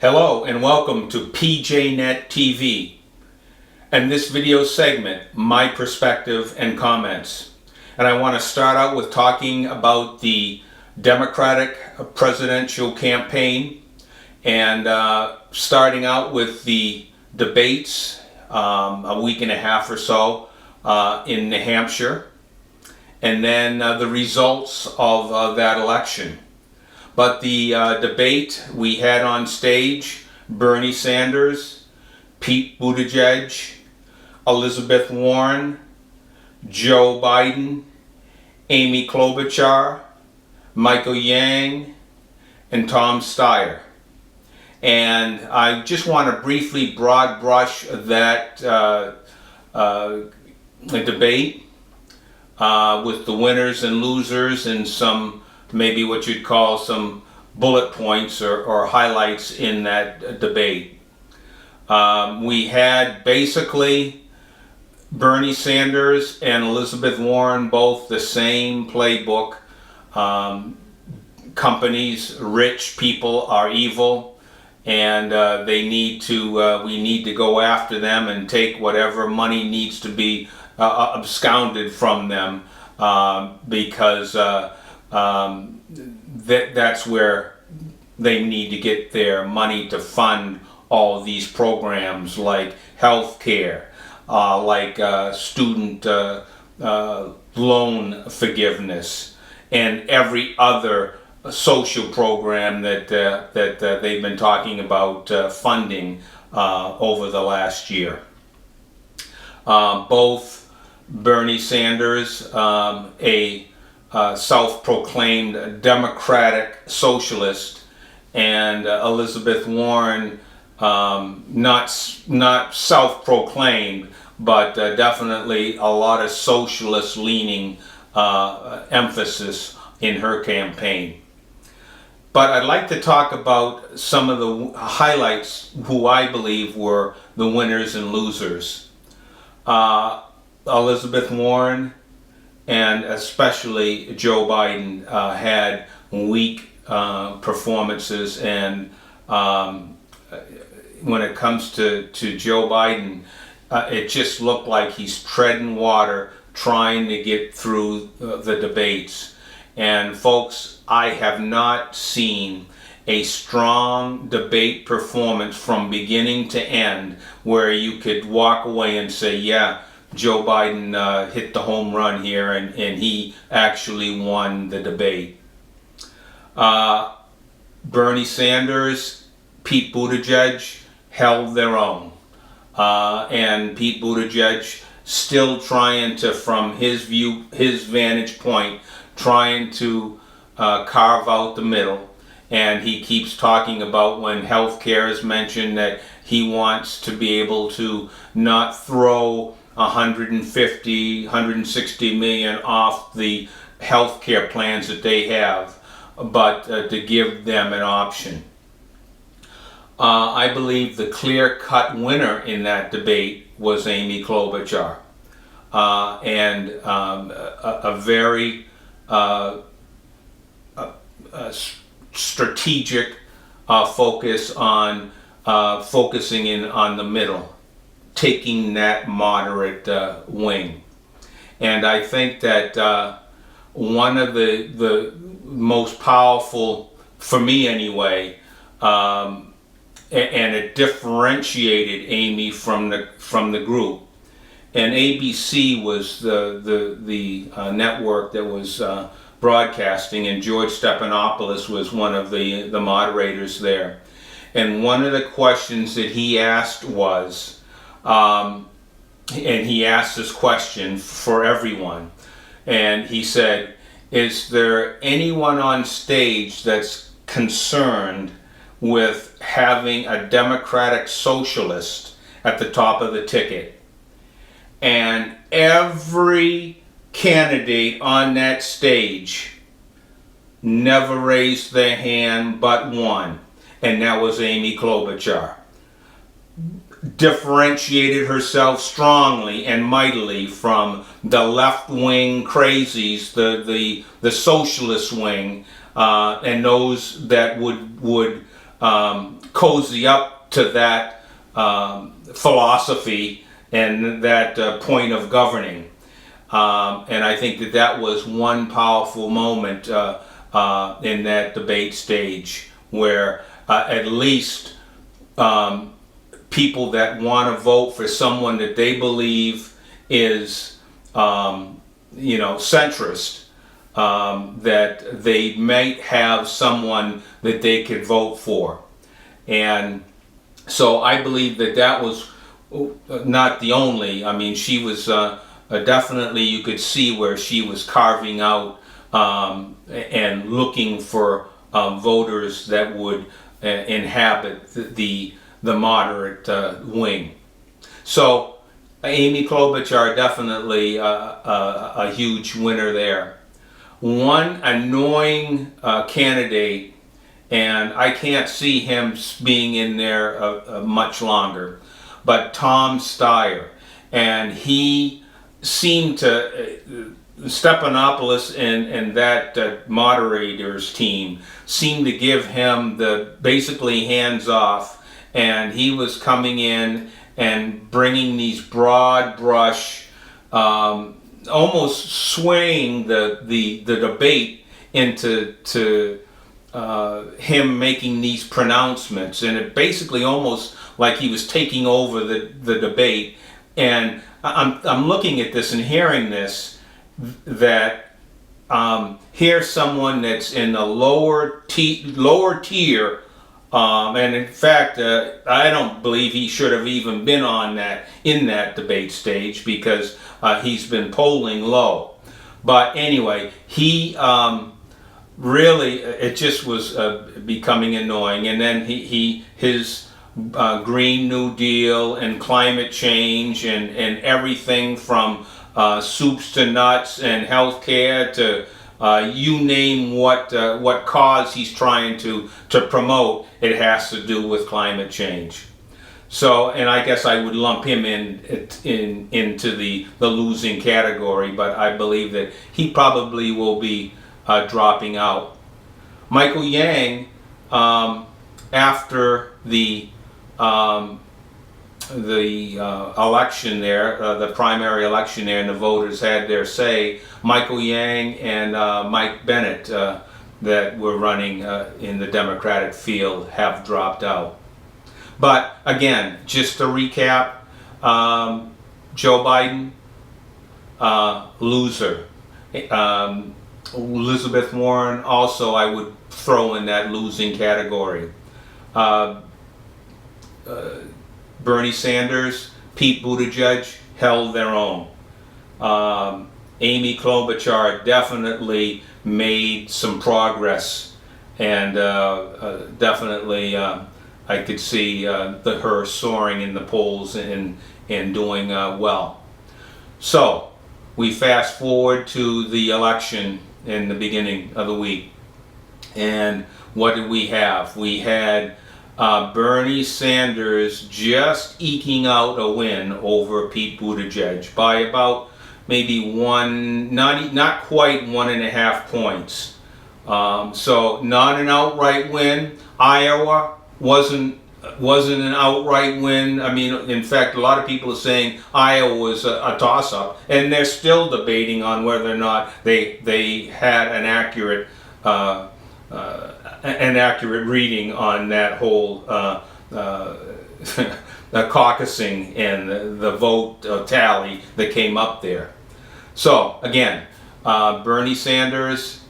Hello and welcome to PJNet TV and this video segment, My Perspective and Comments. And I want to start out with talking about the Democratic presidential campaign and starting out with the debates a week and a half or so in New Hampshire, and then the results of that election. But the debate we had on stage, Bernie Sanders, Pete Buttigieg, Elizabeth Warren, Joe Biden, Amy Klobuchar, Michael Yang, and Tom Steyer. And I just want to briefly broad brush that debate with the winners and losers and some maybe what you'd call some bullet points or highlights in that debate. We had basically Bernie Sanders and Elizabeth Warren both the same playbook. Companies, rich people are evil, and we need to go after them and take whatever money needs to be absconded from them because that's where they need to get their money to fund all of these programs like health care, like student loan forgiveness, and every other social program that they've been talking about funding over the last year. Both Bernie Sanders, a self-proclaimed Democratic socialist, and Elizabeth Warren, not self-proclaimed, but definitely a lot of socialist-leaning emphasis in her campaign. But I'd like to talk about some of the highlights who I believe were the winners and losers. Elizabeth Warren and especially Joe Biden had weak performances, and when it comes to Joe Biden, it just looked like he's treading water trying to get through the debates. And folks, I have not seen a strong debate performance from beginning to end where you could walk away and say, yeah, Joe Biden hit the home run here, and he actually won the debate. Bernie Sanders, Pete Buttigieg held their own. And Pete Buttigieg still trying to, from his vantage point, trying to carve out the middle. And he keeps talking about when health care is mentioned that he wants to be able to not throw 160 million off the health care plans that they have, but to give them an option. I believe the clear-cut winner in that debate was Amy Klobuchar, and a very strategic focus on focusing in on the middle, taking that moderate wing. And I think that one of the most powerful, for me anyway, and it differentiated Amy from the group. And ABC was the network that was broadcasting, and George Stephanopoulos was one of the moderators there. And one of the questions that he asked was, and he asked this question for everyone, and he said, is there anyone on stage that's concerned with having a Democratic socialist at the top of the ticket? And every candidate on that stage never raised their hand but one, and that was Amy Klobuchar. Differentiated herself strongly and mightily from the left-wing crazies, the socialist wing, and those that would cozy up to that philosophy and that point of governing. And I think that that was one powerful moment in that debate stage where at least people that want to vote for someone that they believe is, centrist, that they might have someone that they could vote for. And so I believe that that was not the only. I mean, she was definitely, you could see where she was carving out and looking for voters that would inhabit the moderate wing. So Amy Klobuchar definitely a huge winner there. One annoying candidate, and I can't see him being in there much longer, but Tom Steyer. And he seemed to, Stephanopoulos and that moderators team seemed to give him the basically hands off, and he was coming in and bringing these broad brush, almost swaying the debate into him making these pronouncements, and it basically almost like he was taking over the debate. And I'm looking at this and hearing this, that here's someone that's in the lower tier, and in fact, I don't believe he should have even been in that debate stage, because he's been polling low. But anyway, he really, it just was becoming annoying. And then his Green New Deal and climate change and everything from soups to nuts and healthcare to you name what cause he's trying to promote, it has to do with climate change. So, and I guess I would lump him into the losing category, but I believe that he probably will be dropping out. Michael Yang, after the election there, the primary election there, and the voters had their say, Michael Yang and Mike Bennett that were running in the Democratic field have dropped out. But again, just to recap, Joe Biden, loser. Elizabeth Warren also I would throw in that losing category. Bernie Sanders, Pete Buttigieg held their own. Amy Klobuchar definitely made some progress, and definitely I could see her soaring in the polls and doing well. So we fast forward to the election in the beginning of the week, and what did we have? We had Bernie Sanders just eking out a win over Pete Buttigieg by about maybe not quite 1.5 points. So not an outright win. Iowa wasn't an outright win. I mean, in fact, a lot of people are saying Iowa was a toss-up, and they're still debating on whether or not they had an accurate reading on that whole the caucusing and the vote tally that came up there. So again, Bernie Sanders,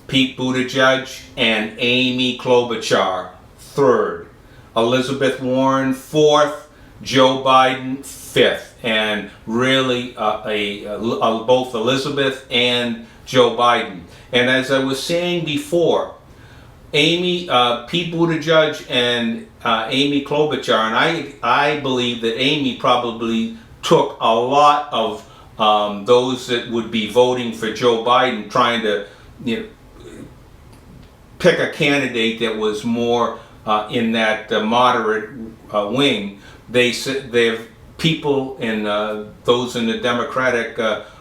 Pete Buttigieg, and Amy Klobuchar third. Elizabeth Warren fourth, Joe Biden fifth, and really both Elizabeth and Joe Biden. And as I was saying before, Pete Buttigieg and Amy Klobuchar, and I believe that Amy probably took a lot of those that would be voting for Joe Biden, trying to pick a candidate that was more in that moderate wing. They've people in those in the Democratic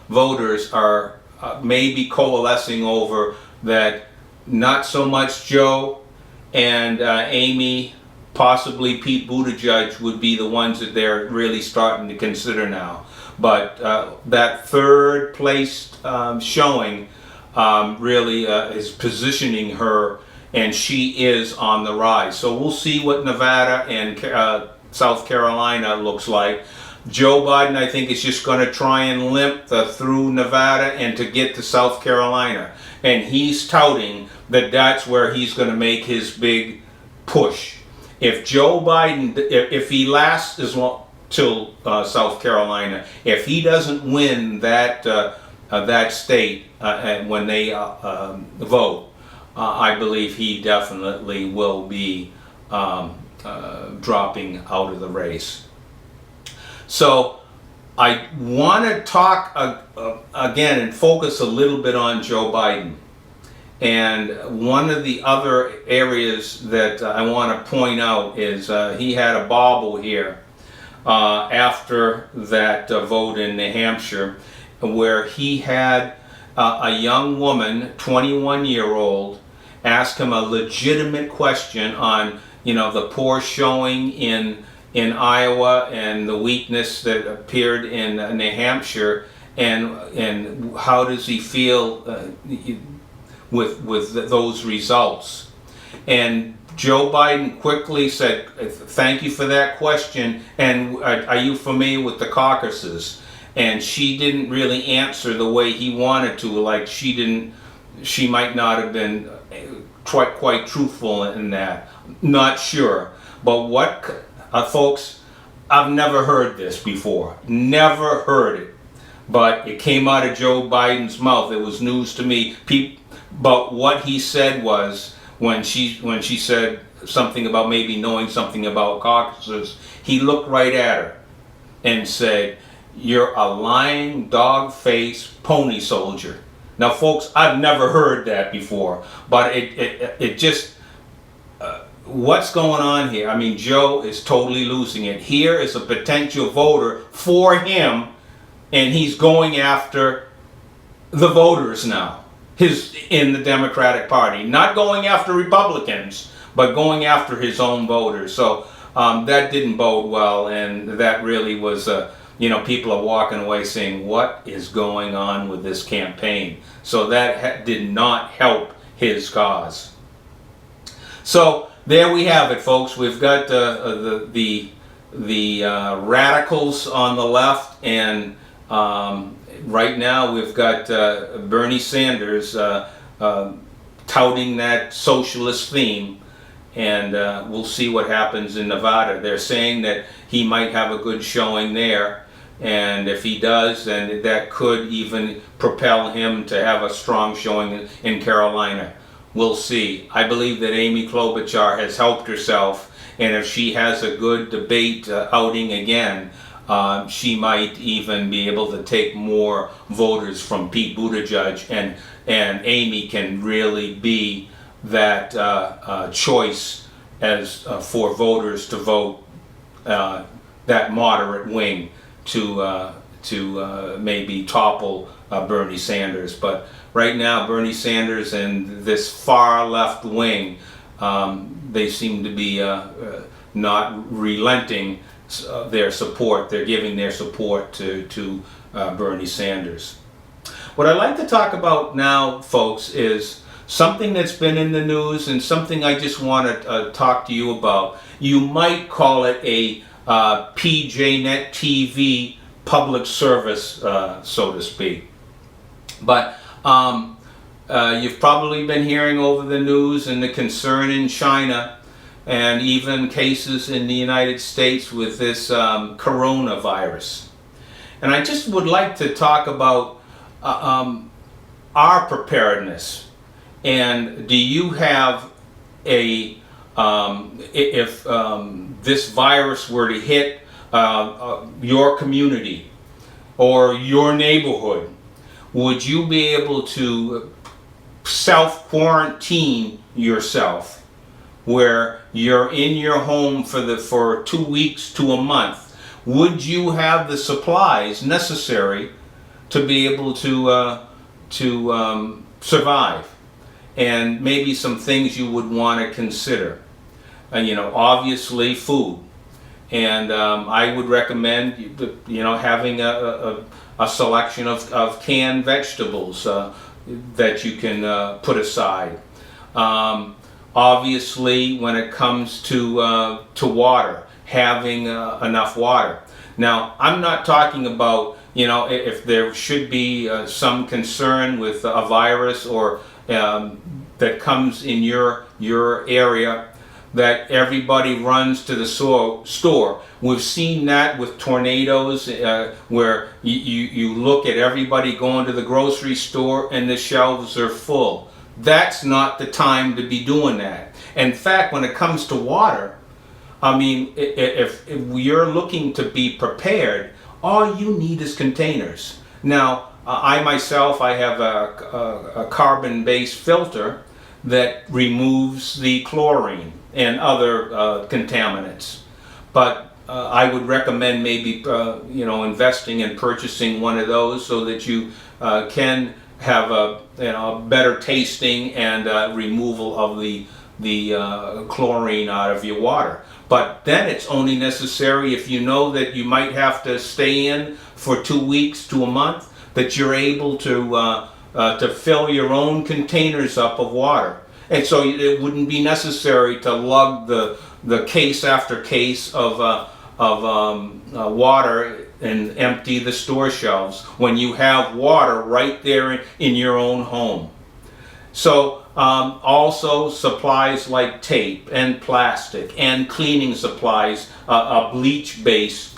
voters are maybe coalescing over that. Not so much Joe and Amy, possibly Pete Buttigieg would be the ones that they're really starting to consider now. But that third place showing really is positioning her, and she is on the rise. So we'll see what Nevada and South Carolina looks like. Joe Biden, I think, is just going to try and limp through Nevada and to get to South Carolina. And he's touting that that's where he's going to make his big push. If Joe Biden, if he lasts as long till South Carolina, if he doesn't win that that state when they vote, I believe he definitely will be dropping out of the race. So I want to talk again and focus a little bit on Joe Biden. And one of the other areas that I want to point out is he had a bauble here after that vote in New Hampshire, where he had a young woman, 21-year-old, ask him a legitimate question on, the poor showing in Iowa and the weakness that appeared in New Hampshire, and how does he feel with those results. And Joe Biden quickly said, "Thank you for that question, and are you familiar with the caucuses?" And she didn't really answer the way he wanted to, like she might not have been quite truthful in that. Not sure. But folks, I've never heard this before. Never heard it. But it came out of Joe Biden's mouth. It was news to me. But what he said was, when she said something about maybe knowing something about caucuses, he looked right at her and said, "You're a lying, dog-faced pony soldier." Now, folks, I've never heard that before, but it just, what's going on here? I mean, Joe is totally losing it. Here is a potential voter for him, and he's going after the voters now. In the Democratic Party, not going after Republicans, but going after his own voters. So that didn't bode well, and that really was, people are walking away saying, what is going on with this campaign? So that did not help his cause. So there we have it, folks. We've got the radicals on the left, and right now we've got Bernie Sanders touting that socialist theme, and we'll see what happens in Nevada. They're saying that he might have a good showing there, and if he does, then that could even propel him to have a strong showing in Carolina. We'll see. I believe that Amy Klobuchar has helped herself, and if she has a good debate outing again, she might even be able to take more voters from Pete Buttigieg, and Amy can really be that choice as for voters to vote that moderate wing to maybe topple Bernie Sanders. But right now, Bernie Sanders and this far left wing, they seem to be not relenting their support. They're giving their support to Bernie Sanders. What I'd like to talk about now, folks, is something that's been in the news and something I just want to talk to you about. You might call it a PJNet TV public service, so to speak. But you've probably been hearing over the news and the concern in China, and even cases in the United States with this coronavirus. And I just would like to talk about our preparedness. And do you have if this virus were to hit your community or your neighborhood, would you be able to self-quarantine yourself, where you're in your home for 2 weeks to a month? Would you have the supplies necessary to be able to survive? and maybe some things you would want to consider. Obviously food. And I would recommend, having a selection of canned vegetables that you can put aside. Obviously, when it comes to water, having enough water. Now, I'm not talking about, if there should be some concern with a virus or that comes in your area, that everybody runs to the store. We've seen that with tornadoes where you look at everybody going to the grocery store and the shelves are full. That's not the time to be doing that. In fact, when it comes to water, I mean, if you're looking to be prepared, all you need is containers. Now, I myself, I have a carbon-based filter that removes the chlorine and other contaminants. But I would recommend maybe investing and purchasing one of those so that you can have a better tasting and removal of the chlorine out of your water. But then it's only necessary if you know that you might have to stay in for 2 weeks to a month, that you're able to fill your own containers up of water. And so it wouldn't be necessary to lug the case after case of water and empty the store shelves when you have water right there in your own home. So also supplies like tape and plastic and cleaning supplies, a bleach-based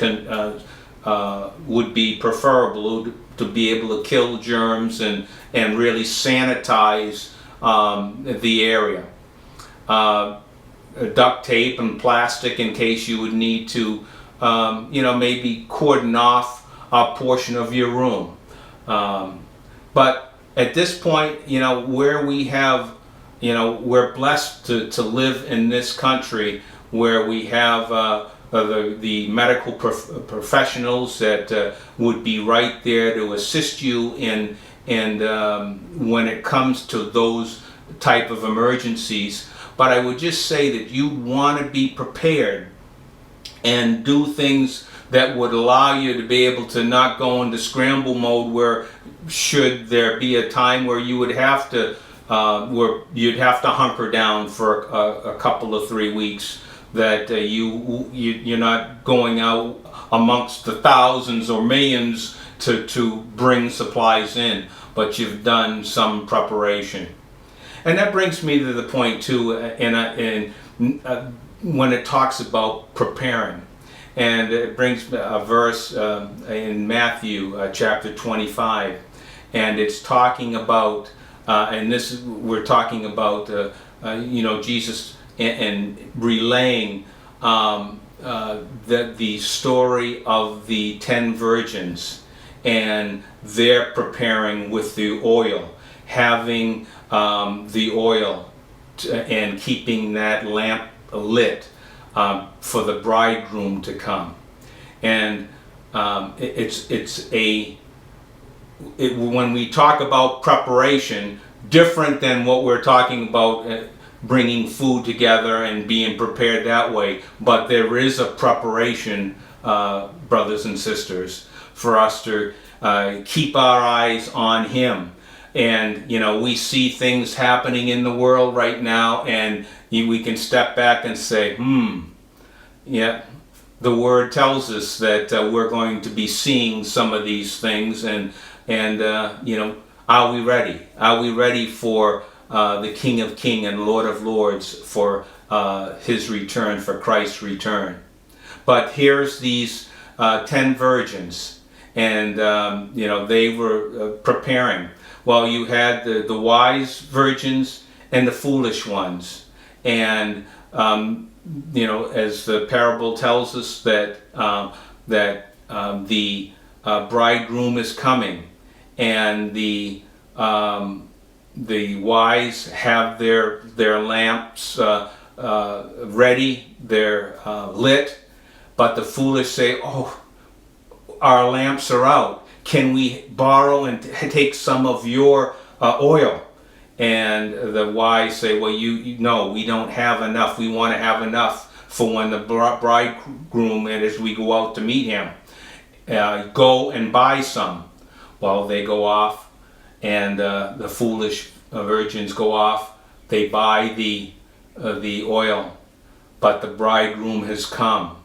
would be preferable to be able to kill germs and really sanitize the area. Duct tape and plastic in case you would need to, maybe cordon off a portion of your room. But at this point, where we have, we're blessed to live in this country where we have the medical professionals that would be right there to assist you in, and when it comes to those type of emergencies. But I would just say that you want to be prepared and do things that would allow you to be able to not go into scramble mode, where should there be a time where you would have to where you'd have to hunker down for a couple of 3 weeks, that you're not going out amongst the thousands or millions to bring supplies in, but you've done some preparation. And that brings me to the point too, when it talks about preparing. And it brings a verse in Matthew chapter 25, and it's talking about, we're talking about, Jesus and relaying the story of the 10 virgins, and they're preparing with the oil, having the oil and keeping that lamp lit for the bridegroom to come. And when we talk about preparation, different than what we're talking about bringing food together and being prepared that way, but there is a preparation, brothers and sisters, for us to keep our eyes on Him. And we see things happening in the world right now, and we can step back and say, yeah, the Word tells us that we're going to be seeing some of these things, and are we ready? Are we ready for the King of Kings and Lord of Lords, for His return, for Christ's return? But here's these 10 virgins, and they were preparing. Well, you had the wise virgins and the foolish ones, and as the parable tells us that the bridegroom is coming, and the wise have their lamps ready, they're lit, but the foolish say, "Oh, our lamps are out. Can we borrow and take some of your oil?" and the wise say, well, you know, we don't have enough. We want to have enough for when the bridegroom, and as we go out to meet him, go and buy some. Well, they go off, and the foolish virgins go off. They buy the oil, but the bridegroom has come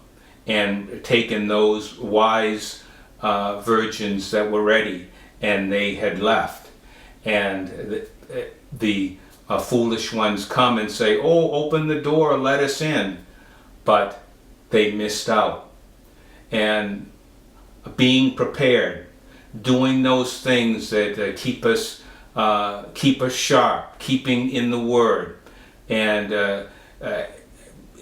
and taken those wise virgins that were ready, and they had left. And the foolish ones come and say, oh, open the door, let us in. But they missed out. And being prepared, doing those things that keep us sharp, keeping in the Word, and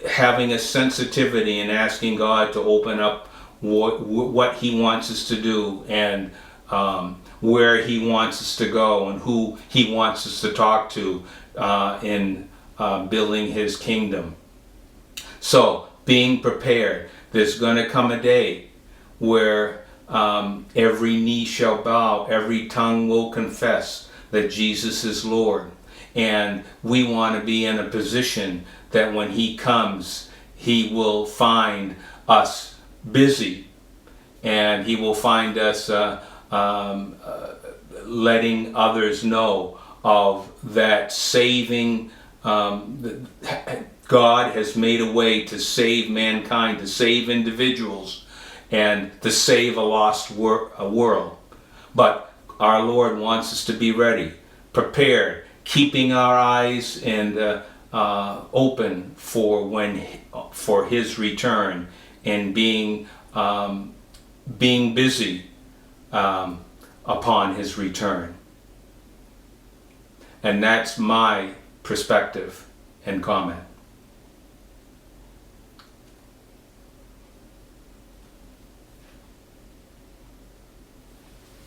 having a sensitivity and asking God to open up what He wants us to do, and where He wants us to go, and who He wants us to talk to in building His kingdom. So, being prepared. There's going to come a day where every knee shall bow, every tongue will confess that Jesus is Lord. And we want to be in a position that when He comes, He will find us busy, and He will find us letting others know of that saving. God has made a way to save mankind, to save individuals, and to save a lost world. But our Lord wants us to be ready, prepared, keeping our eyes and open for His return, and being busy upon His return. And that's my perspective and comment.